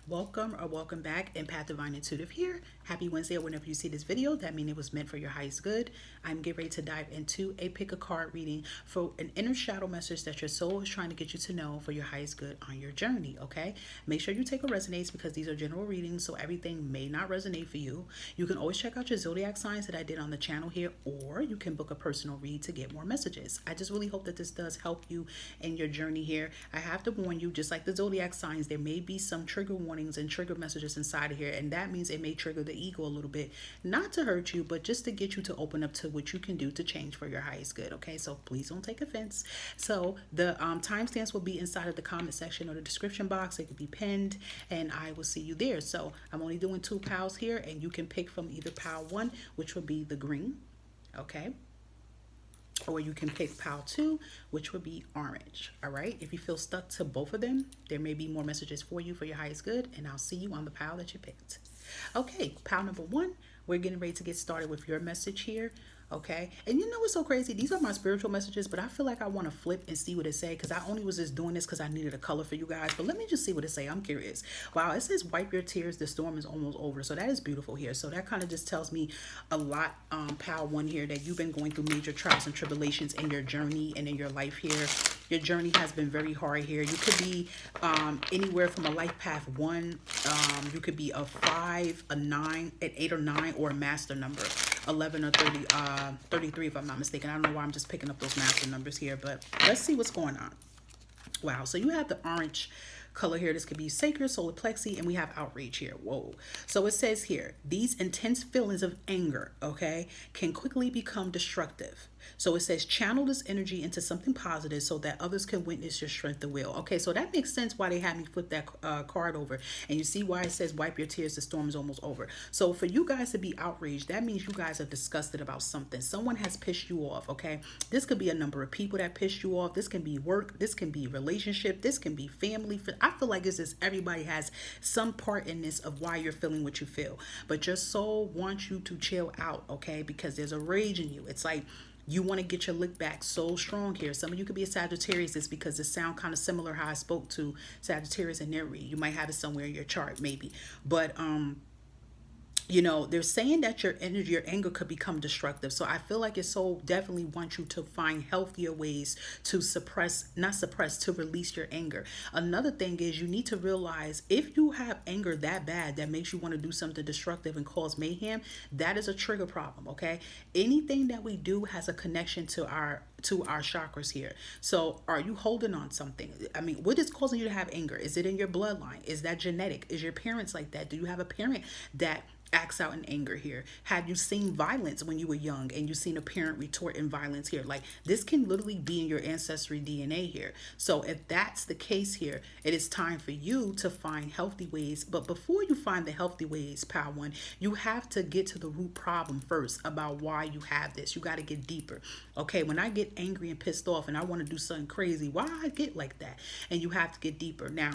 Welcome or welcome back. Empath Divine Intuitive here. Happy Wednesday or whenever you see this video. That means it was meant for your highest good. I'm getting ready to dive into a pick a card reading for an inner shadow message that your soul is trying to get you to know for your highest good on your journey, okay? Make sure you take what resonates because these are general readings, so everything may not resonate for you. You can always check out your zodiac signs that I did on the channel here, or you can book a personal read to get more messages. I just really hope that this does help you in your journey here. I have to warn you, just like the zodiac signs, there may be some trigger warnings and trigger messages inside of here, and that means it may trigger the ego a little bit, not to hurt you, but just to get you to open up to what you can do to change for your highest good. Okay, so please don't take offense. So the timestamps will be inside of the comment section or the description box. It could be pinned, and I will see you there. So I'm only doing 2 piles here, and you can pick from either pile 1, which will be the green, okay, or you can pick pile 2, which would be orange. All right, if you feel stuck to both of them, there may be more messages for you for your highest good, and I'll see you on the pile that you picked. Okay, pile number 1, we're getting ready to get started with your message here. Okay, and you know what's so crazy? These are my spiritual messages, but I feel like I want to flip and see what it say, because I only was just doing this because I needed a color for you guys. But let me just see what it say. I'm curious. Wow, it says wipe your tears, the storm is almost over. So that is beautiful here. So that kind of just tells me a lot, pile 1 here, that you've been going through major trials and tribulations in your journey and in your life here. Your journey has been very hard here. You could be anywhere from a life path 1, you could be a 5, a 9, an 8 or 9, or a master number 11 or 30, 33 if I'm not mistaken. I don't know why I'm just picking up those master numbers here, but let's see what's going on. Wow, so you have the orange color here. This could be sacred, solar plexi, and we have outrage here. Whoa. So it says here, these intense feelings of anger, okay, can quickly become destructive. So it says channel this energy into something positive so that others can witness your strength of will. Okay, so that makes sense why they had me flip that card over. And you see why it says wipe your tears, the storm is almost over. So for you guys to be outraged, that means you guys are disgusted about something. Someone has pissed you off, okay? This could be a number of people that pissed you off. This can be work. This can be relationship. This can be family. I feel like it's just everybody has some part in this of why you're feeling what you feel. But your soul wants you to chill out, okay? Because there's a rage in you. It's like you want to get your lick back so strong here. Some of you could be a Sagittarius. It's because it sounds kind of similar how I spoke to Sagittarius in their read. You might have it somewhere in your chart, maybe. But you know, they're saying that your energy, your anger could become destructive. So I feel like your soul definitely wants you to find healthier ways to to release your anger. Another thing is you need to realize if you have anger that bad that makes you want to do something destructive and cause mayhem, that is a trigger problem, okay? Anything that we do has a connection to our chakras here. So are you holding on something? I mean, what is causing you to have anger? Is it in your bloodline? Is that genetic? Is your parents like that? Do you have a parent that acts out in anger here? Have you seen violence when you were young and you seen a parent retort in violence here? Like, this can literally be in your ancestry DNA here. So if that's the case here, it is time for you to find healthy ways. But before you find the healthy ways, pile 1, you have to get to the root problem first about why you have this. You got to get deeper. Okay, when I get angry and pissed off and I want to do something crazy, why I get like that? And you have to get deeper. Now,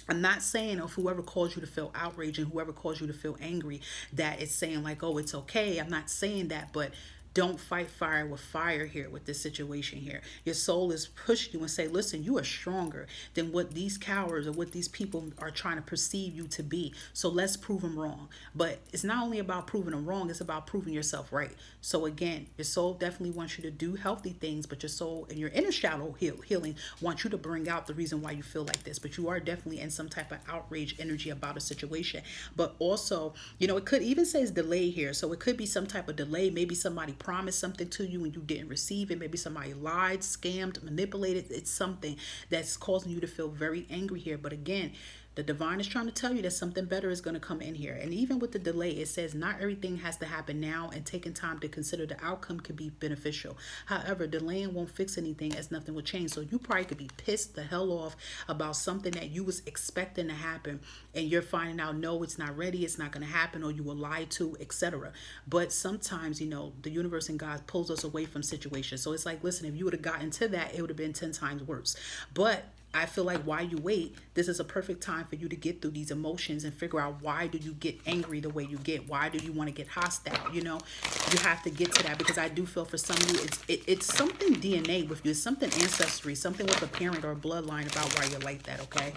I'm not saying of whoever caused you to feel outraged and whoever caused you to feel angry that it's saying like, oh, it's okay. I'm not saying that, but don't fight fire with fire here with this situation here. Your soul is pushing you and say, listen, you are stronger than what these cowards or what these people are trying to perceive you to be. So let's prove them wrong. But it's not only about proving them wrong, it's about proving yourself right. So again, your soul definitely wants you to do healthy things, but your soul and your inner shadow healing wants you to bring out the reason why you feel like this. But you are definitely in some type of outrage energy about a situation. But also, you know, it could even says delay here. So it could be some type of delay. Maybe somebody promised something to you and you didn't receive it. Maybe somebody lied, scammed, manipulated. It's something that's causing you to feel very angry here. But again, the divine is trying to tell you that something better is going to come in here. And even with the delay, it says not everything has to happen now, and taking time to consider the outcome could be beneficial. However, delaying won't fix anything as nothing will change. So you probably could be pissed the hell off about something that you was expecting to happen, and you're finding out, no, it's not ready, it's not going to happen, or you were lied to, etc. But sometimes, you know, the universe and God pulls us away from situations. So it's like, listen, if you would have gotten to that, it would have been 10 times worse. But I feel like while you wait, this is a perfect time for you to get through these emotions and figure out, why do you get angry the way you get? Why do you want to get hostile? You know, you have to get to that, because I do feel for some of you, it's something DNA with you. It's something ancestry, something with a parent or a bloodline about why you're like that, okay?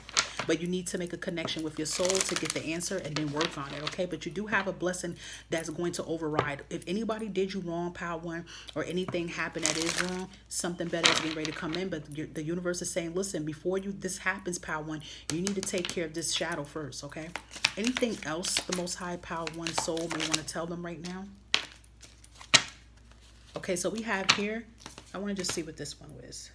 but you need to make a connection with your soul to get the answer and then work on it, okay? But you do have a blessing that's going to override. If anybody did you wrong, Power One, or anything happened that is wrong, something better is getting ready to come in. But the universe is saying, listen, before this happens, Power One, you need to take care of this shadow first, okay? Anything else the Most High Power One soul may want to tell them right now? Okay, so we have here, I want to just see what this one was.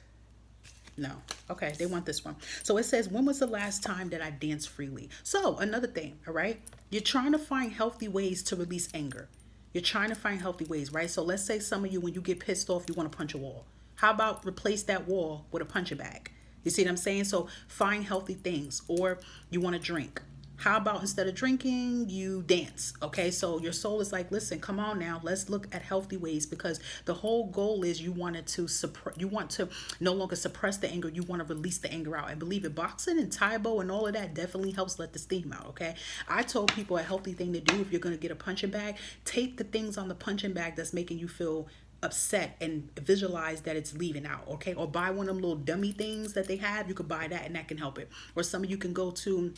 No. Okay, they want this one. So it says, when was the last time that I danced freely? So another thing, all right? You're trying to find healthy ways to release anger. You're trying to find healthy ways, right? So let's say some of you, when you get pissed off, you want to punch a wall. How about replace that wall with a punching bag? You see what I'm saying? So find healthy things. Or you want to drink. How about instead of drinking, you dance? Okay, so your soul is like, listen, come on now, let's look at healthy ways, because the whole goal is you want to no longer suppress the anger, you want to release the anger out. And believe it, boxing and Taibo and all of that definitely helps let the steam out, okay? I told people a healthy thing to do, if you're going to get a punching bag, take the things on the punching bag that's making you feel upset and visualize that it's leaving out, okay? Or buy one of them little dummy things that they have. You could buy that and that can help it. Or some of you can go to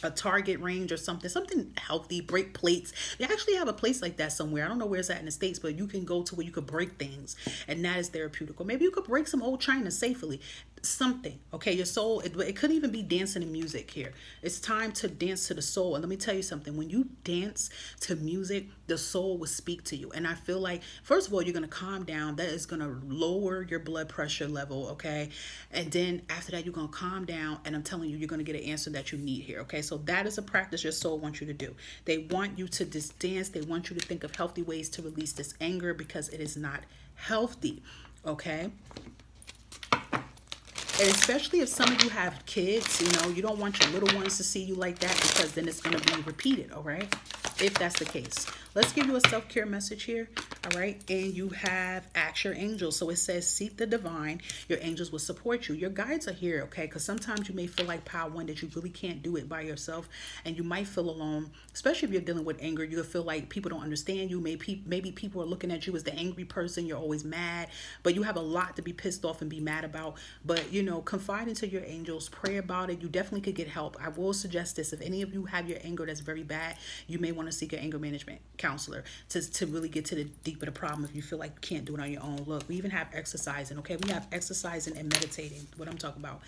a Target range or something healthy, break plates. They actually have a place like that somewhere. I don't know where it's at in the States, but you can go to where you could break things, and that is therapeutic. Or maybe you could break some old china safely. Something, okay? Your soul, it could even be dancing and music here. It's time to dance to the soul. And let me tell you something, when you dance to music, the soul will speak to you. And I feel like, first of all, you're going to calm down. That is going to lower your blood pressure level, okay? And then after that, you're going to calm down, and I'm telling you, you're going to get an answer that you need here, okay? So that is a practice your soul wants you to do. They want you to just dance. They want you to think of healthy ways to release this anger, because it is not healthy, okay? And especially if some of you have kids, you don't want your little ones to see you like that, because then it's going to be repeated, all right? If that's the case. Let's give you a self-care message here, all right? And you have ask your angels. So it says, seek the divine. Your angels will support you. Your guides are here, okay? Because sometimes you may feel like, Power One, that you really can't do it by yourself. And you might feel alone, especially if you're dealing with anger. You'll feel like people don't understand you. Maybe people are looking at you as the angry person. You're always mad. But you have a lot to be pissed off and be mad about. But, confide into your angels. Pray about it. You definitely could get help. I will suggest this. If any of you have your anger that's very bad, you may want to seek an anger management counselor to really get to the deep of the problem if you feel like you can't do it on your own. Look, we even have exercising, okay? We have exercising and meditating, what I'm talking about.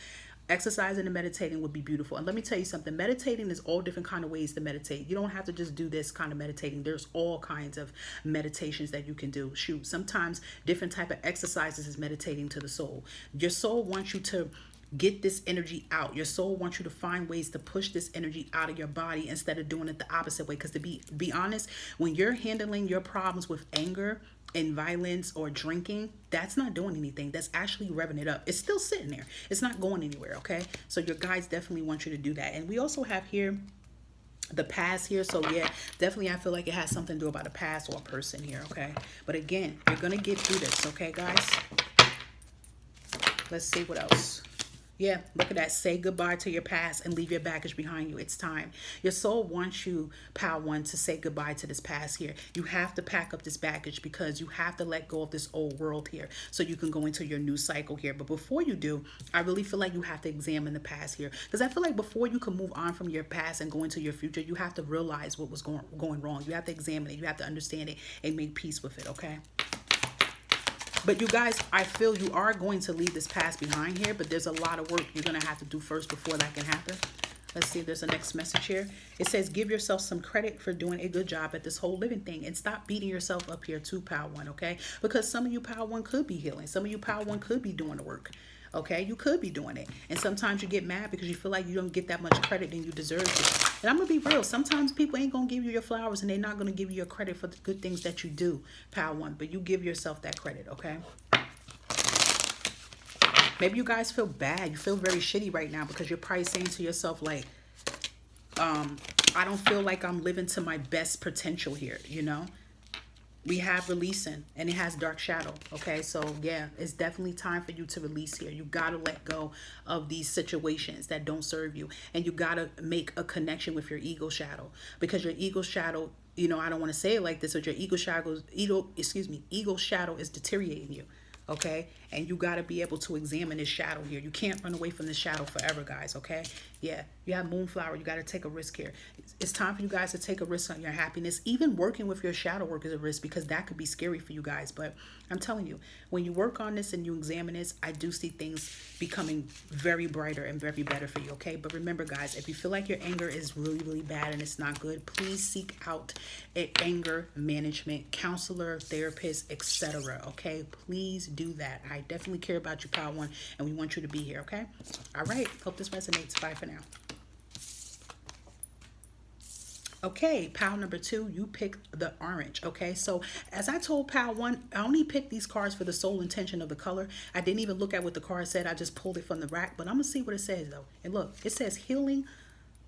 Exercising and meditating would be beautiful. And let me tell you something, meditating is all different kind of ways to meditate. You don't have to just do this kind of meditating. There's all kinds of meditations that you can do. Shoot, sometimes different type of exercises is meditating to the soul. Your soul wants you to get this energy out. Your soul wants you to find ways to push this energy out of your body instead of doing it the opposite way. Because to be honest, when you're handling your problems with anger and violence or drinking, that's not doing anything. That's actually revving it up. It's still sitting there. It's not going anywhere, okay? So your guides definitely want you to do that. And we also have here the past here. So yeah, definitely I feel like it has something to do about a past or a person here, okay? But again, you're going to get through this, okay, guys? Let's see what else. Yeah, look at that. Say goodbye to your past and leave your baggage behind you. It's time. Your soul wants you, Power One, to say goodbye to this past here. You have to pack up this baggage, because you have to let go of this old world here so you can go into your new cycle here. But before you do, I really feel like you have to examine the past here, because I feel like before you can move on from your past and go into your future, you have to realize what was going wrong. You have to examine it. You have to understand it and make peace with it, okay? But you guys, I feel you are going to leave this past behind here, but there's a lot of work you're going to have to do first before that can happen. Let's see if there's a next message here. It says, give yourself some credit for doing a good job at this whole living thing, and stop beating yourself up here too, Power One, okay? Because some of you, Power One, could be healing. Some of you, Power One, could be doing the work. Okay, you could be doing it. And sometimes you get mad because you feel like you don't get that much credit than you deserve to. And I'm going to be real. Sometimes people ain't going to give you your flowers, and they're not going to give you your credit for the good things that you do, Power One. But you give yourself that credit, okay? Maybe you guys feel bad. You feel very shitty right now because you're probably saying to yourself, like, I don't feel like I'm living to my best potential here, We have releasing, and it has dark shadow, okay? So, yeah, it's definitely time for you to release here. You got to let go of these situations that don't serve you. And you got to make a connection with your ego shadow, because your ego shadow, I don't want to say it like this, but your ego shadow is deteriorating you. okay? And you got to be able to examine this shadow here. You can't run away from this shadow forever, guys, okay? Yeah, you have Moonflower. You got to take a risk here. It's time for you guys to take a risk on your happiness. Even working with your shadow work is a risk, because that could be scary for you guys. But I'm telling you, when you work on this and you examine this, I do see things becoming very brighter and very better for you, okay? But remember, guys, if you feel like your anger is really, really bad and it's not good, please seek out an anger management counselor, therapist, etc., okay? Please do that. I definitely care about you, Pile 1, and we want you to be here, okay? All right. Hope this resonates. Bye for now. Okay, pile number 2, you pick the orange. Okay, so as I told pile 1, I only picked these cards for the sole intention of the color. I didn't even look at what the card said. I just pulled it from the rack, but I'm gonna see what it says though. And look, it says healing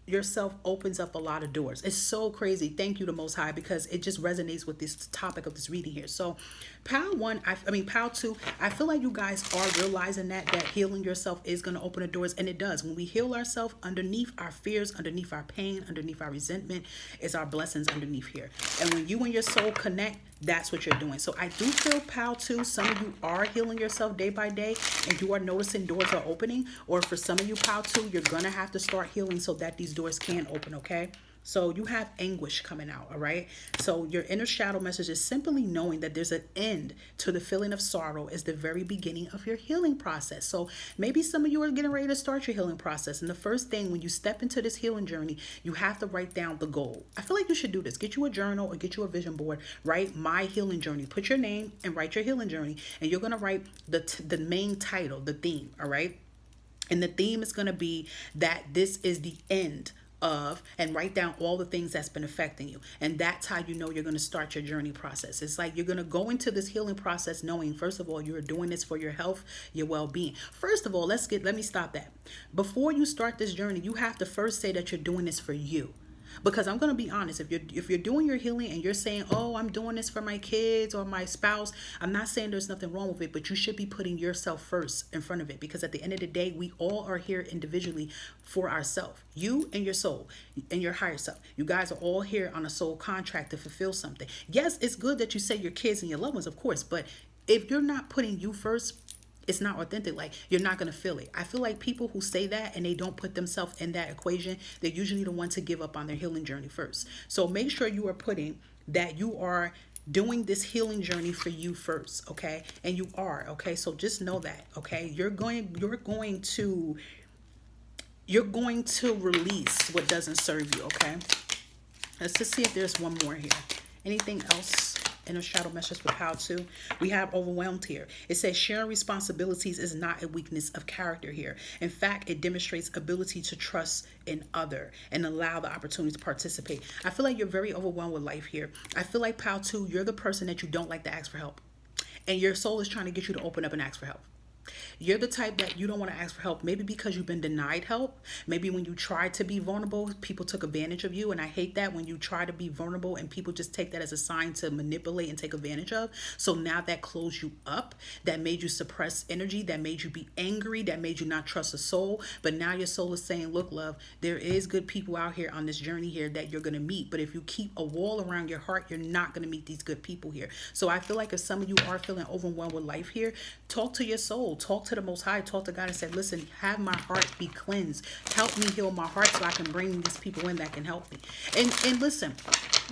yourself opens up a lot of doors. It's so crazy. Thank you to Most High, because it just resonates with this topic of this reading here. So pile 1, pile 2, I feel like you guys are realizing that healing yourself is going to open the doors, and it does. When we heal ourselves, underneath our fears, underneath our pain, underneath our resentment is our blessings underneath here. And when you and your soul connect, that's what you're doing. So I do feel, pile 2, some of you are healing yourself day by day, and you are noticing doors are opening. Or for some of you, pile 2, you're gonna have to start healing so that these doors can open, okay? So you have anguish coming out, all right? So your inner shadow message is simply knowing that there's an end to the feeling of sorrow is the very beginning of your healing process. So maybe some of you are getting ready to start your healing process. And the first thing, when you step into this healing journey, you have to write down the goal. I feel like you should do this. Get you a journal or get you a vision board. Write my healing journey. Put your name and write your healing journey. And you're going to write the main title, the theme, all right? And the theme is going to be that this is the end of, and write down all the things that's been affecting you. And that's how you know you're going to start your journey process. It's like you're going to go into this healing process knowing, first of all, you're doing this for your health, your well-being. First of all, let me stop that. Before you start this journey, you have to first say that you're doing this for you. Because I'm going to be honest, if you're doing your healing and you're saying, oh, I'm doing this for my kids or my spouse, I'm not saying there's nothing wrong with it, but you should be putting yourself first in front of it. Because at the end of the day, we all are here individually for ourselves. You and your soul and your higher self. You guys are all here on a soul contract to fulfill something. Yes, it's good that you say your kids and your loved ones, of course, but if you're not putting you first, it's not authentic. Like, you're not going to feel it. I feel like people who say that and they don't put themselves in that equation, they're usually the ones to give up on their healing journey first. So make sure you are putting that you are doing this healing journey for you first, okay? And you are, okay? So just know that, okay? You're going to release what doesn't serve you, okay? Let's just see if there's one more here. Anything else? Inner shadow message for pile 2. We have overwhelmed here. It says sharing responsibilities is not a weakness of character here. In fact, it demonstrates ability to trust in other and allow the opportunity to participate. I feel like you're very overwhelmed with life here. I feel like pile 2, you're the person that you don't like to ask for help. And your soul is trying to get you to open up and ask for help. You're the type that you don't want to ask for help, maybe because you've been denied help. Maybe when you tried to be vulnerable, people took advantage of you. And I hate that, when you try to be vulnerable and people just take that as a sign to manipulate and take advantage of. So now that closed you up, that made you suppress energy, that made you be angry, that made you not trust a soul. But now your soul is saying, look, love, there is good people out here on this journey here that you're going to meet. But if you keep a wall around your heart, you're not going to meet these good people here. So I feel like if some of you are feeling overwhelmed with life here, talk to your soul. Talk to the Most High, talk to God and say, listen, have my heart be cleansed. Help me heal my heart so I can bring these people in that can help me. And listen,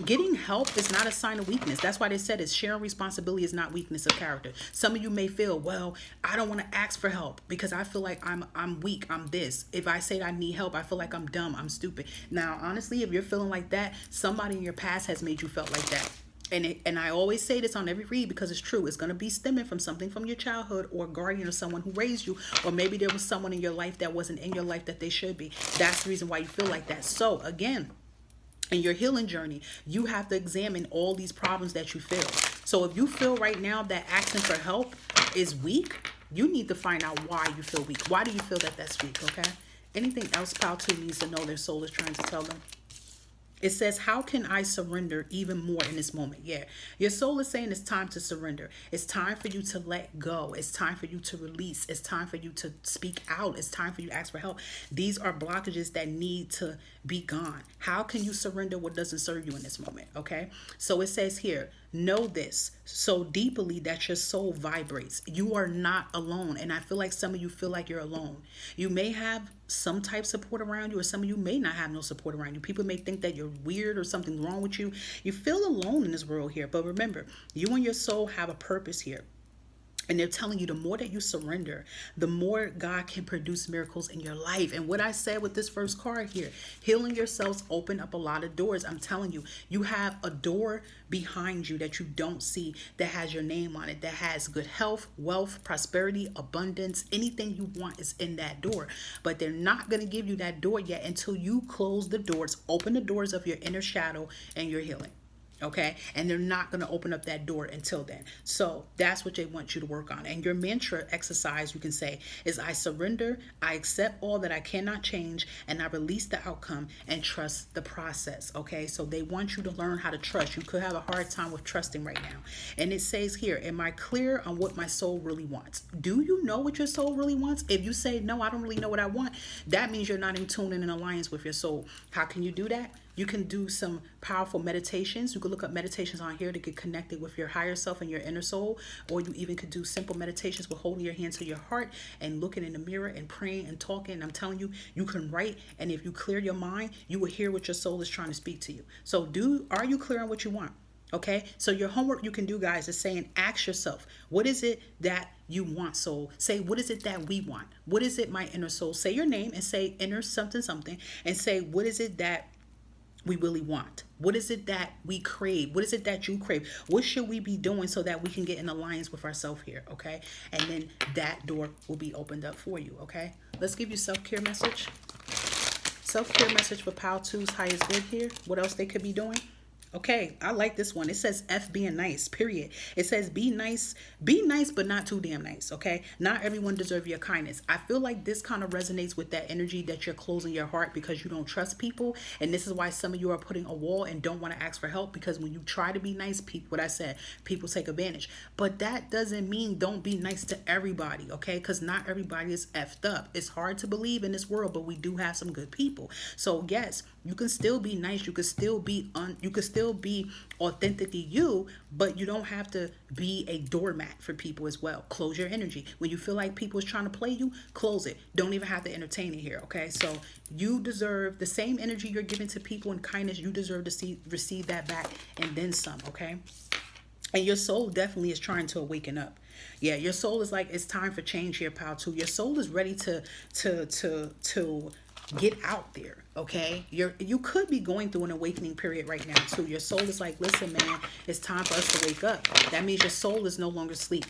getting help is not a sign of weakness. That's why they said it's sharing responsibility is not weakness of character. Some of you may feel, well, I don't want to ask for help because I feel like I'm weak, I'm this. If I say I need help, I feel like I'm dumb, I'm stupid. Now, honestly, if you're feeling like that, somebody in your past has made you feel like that. And I always say this on every read because it's true. It's going to be stemming from something from your childhood or guardian or someone who raised you. Or maybe there was someone in your life that wasn't in your life that they should be. That's the reason why you feel like that. So again, in your healing journey, you have to examine all these problems that you feel. So if you feel right now that asking for help is weak, you need to find out why you feel weak. Why do you feel that that's weak, okay? Anything else pile 2 needs to know their soul is trying to tell them? It says, how can I surrender even more in this moment? Yeah, your soul is saying it's time to surrender. It's time for you to let go. It's time for you to release. It's time for you to speak out. It's time for you to ask for help. These are blockages that need to be gone. How can you surrender what doesn't serve you in this moment? Okay, so it says here, know this so deeply that your soul vibrates. You are not alone. And I feel like some of you feel like you're alone. You may have some type support around you, or some of you may not have no support around you. People may think that you're weird or something's wrong with you. You feel alone in this world here. But remember, you and your soul have a purpose here. And they're telling you the more that you surrender, the more God can produce miracles in your life. And what I said with this first card here, healing yourselves open up a lot of doors. I'm telling you, you have a door behind you that you don't see that has your name on it, that has good health, wealth, prosperity, abundance. Anything you want is in that door. But they're not going to give you that door yet until you close the doors, open the doors of your inner shadow and your healing. Okay, and they're not going to open up that door until then. So that's what they want you to work on. And your mantra exercise, you can say, is I surrender, I accept all that I cannot change, and I release the outcome and trust the process. Okay, so they want you to learn how to trust. You could have a hard time with trusting right now. And it says here, am I clear on what my soul really wants? Do you know what your soul really wants? If you say, no, I don't really know what I want, that means you're not in tune and in alliance with your soul. How can you do that? You can do some powerful meditations. You can look up meditations on here to get connected with your higher self and your inner soul. Or you even could do simple meditations with holding your hand to your heart and looking in the mirror and praying and talking. I'm telling you, you can write. And if you clear your mind, you will hear what your soul is trying to speak to you. So are you clear on what you want? Okay, so your homework you can do, guys, is saying, ask yourself, what is it that you want, soul? Say, what is it that we want? What is it, my inner soul? Say your name and say inner something, something, and say, what is it that we really want? What is it that we crave? What is it that you crave? What should we be doing so that we can get in alliance with ourselves here? Okay, and then that door will be opened up for you. Okay, let's give you self-care message. Self-care message for Pile 2's highest good here. What else they could be doing? Okay, I like this one. It says F being nice, period. It says be nice, but not too damn nice, okay? Not everyone deserves your kindness. I feel like this kind of resonates with that energy that you're closing your heart because you don't trust people. And this is why some of you are putting a wall and don't want to ask for help, because when you try to be nice, what I said, people take advantage. But that doesn't mean don't be nice to everybody, okay? Because not everybody is effed up. It's hard to believe in this world, but we do have some good people. So yes, you can still be nice. You can still be authentically you, but you don't have to be a doormat for people as well. Close your energy. When you feel like people is trying to play you, close it. Don't even have to entertain it here, okay? So you deserve the same energy you're giving to people in kindness. You deserve to receive that back and then some, okay? And your soul definitely is trying to awaken up. Yeah, your soul is like, it's time for change here, Pile 2. Your soul is ready to get out there. Okay, you could be going through an awakening period right now too. Your soul is like, listen, man, it's time for us to wake up. That means your soul is no longer asleep,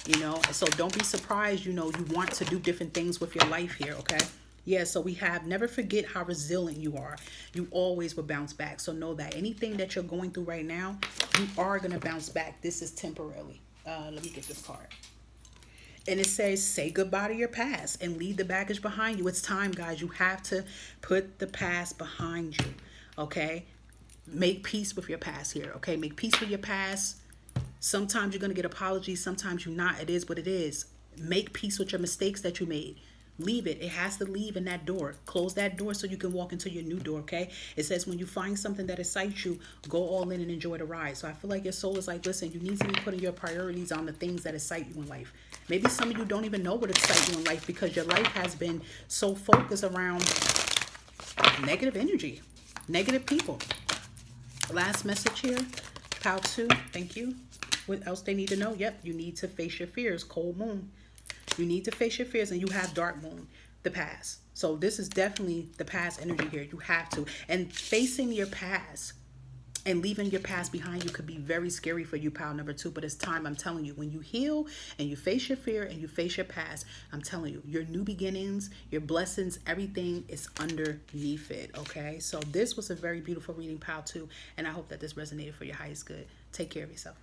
you know. So don't be surprised, you know, you want to do different things with your life here. Okay, yeah, so we have, never forget how resilient you are. You always will bounce back. So know that anything that you're going through right now, you are going to bounce back. This is temporarily. Let me get this card. And it says, say goodbye to your past and leave the baggage behind you. It's time, guys. You have to put the past behind you, okay? Make peace with your past here, okay? Make peace with your past. Sometimes you're going to get apologies. Sometimes you're not. It is what it is. Make peace with your mistakes that you made. Leave it. It has to leave in that door. Close that door so you can walk into your new door, okay? It says when you find something that excites you, go all in and enjoy the ride. So I feel like your soul is like, listen, you need to be putting your priorities on the things that excite you in life. Maybe some of you don't even know what excites you in life because your life has been so focused around negative energy, negative people. Last message here, Pile 2, thank you. What else they need to know? Yep, you need to face your fears, cold moon. You need to face your fears, and you have dark moon, the past. So this is definitely the past energy here. You have to. And facing your past and leaving your past behind you could be very scary for you, Pile number 2. But it's time, I'm telling you, when you heal and you face your fear and you face your past, I'm telling you, your new beginnings, your blessings, everything is underneath it, okay? So this was a very beautiful reading, Pile 2. And I hope that this resonated for your highest good. Take care of yourself.